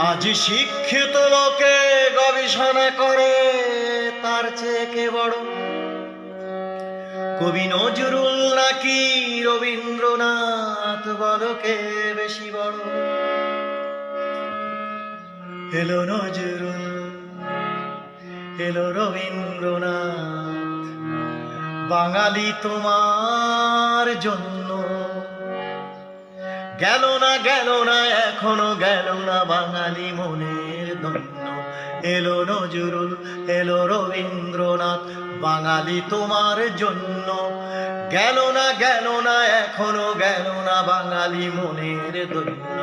আজ শিক্ষিত লোকে গবেষণা করে তার চেয়ে কে বড়, কবি নজরুল নাকি রবীন্দ্রনাথ, বলো কে বেশি বড়? এলো নজরুল, এলো রবীন্দ্রনাথ, বাঙালি তোমার জন্য। গেল না এখনো গেল না বাঙালি মনের ধন্য। এলো নজরুল, এলো রবীন্দ্রনাথ, বাঙালি তোমার জন্য। গেল না এখনো গেল না বাঙালি মনের ধন্য।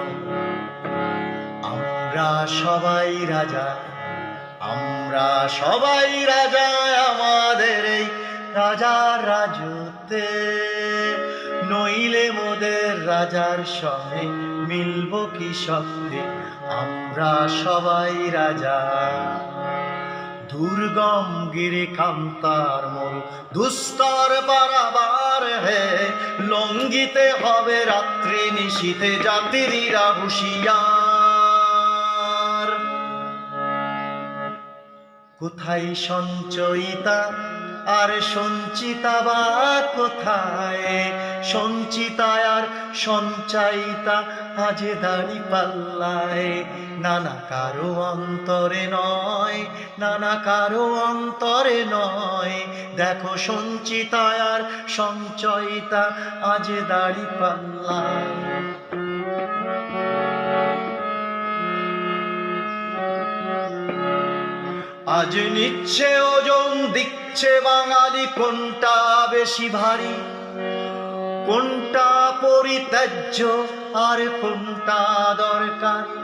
আমরা সবাই রাজা, আমরা সবাই রাজা, আমাদের এই রাজার রাজত্বে। নইলে মোদের রাজার সঙ্গে মিলবো কি শব্দে? আমরা সবাই রাজা। দুর্গম গিরি কান্তার মরু দুস্তর পারাবার হে, লঙ্ঘিতে হবে রাত্রি নিশীথে যাত্রীরা হুঁশিয়ার। কোথায় সঞ্চয়িতা আর সঞ্চিতা, বা কোথায় সঞ্চিতা আর সঞ্চায়িতা আজ দাড়ি পাল্লায়? নানা কারো অন্তরে নয়, নানা কারো অন্তরে নয়, দেখো সঞ্চিতা আর সঞ্চয়িতা আজ দাড়ি পাল্লায়। আজ নিচ্ছে ওজন দিচ্ছে বাঙালি, কোনটা বেশি ভারী, কোনটা পরিত্যাজ্য আর কোনটা দরকারি?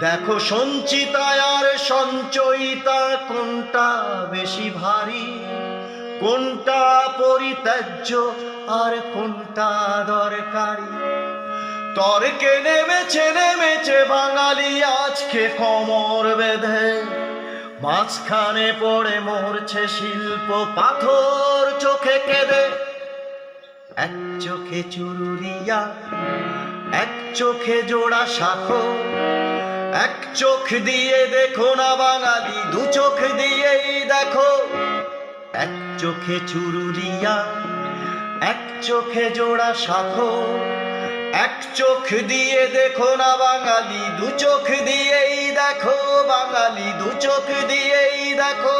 দেখো সঞ্চিতা আর সঞ্চয়িতা কোনটা বেশি ভারী, কোনটা পরিত্যাজ্য আর কোনটা দরকারি? তর্কে নেমেছে বাঙালি আজকে কোমর বেঁধে, মাঝখানে পড়ে মরছে শিল্প পাথর চোখে কেঁদে। এক চোখে চুরুলিয়া, এক চোখে জোড়া শাখো, এক চোখ দিয়ে দেখো না বাঙালি, দু চোখ দিয়েই দেখো। এক চোখে চুরুলিয়া, এক চোখে জোড়া শাখো, এক চোখ দিয়ে দেখো না বাঙালি, দু চোখ দিয়েই দেখো বাঙালি, দু চোখ দিয়েই দেখো।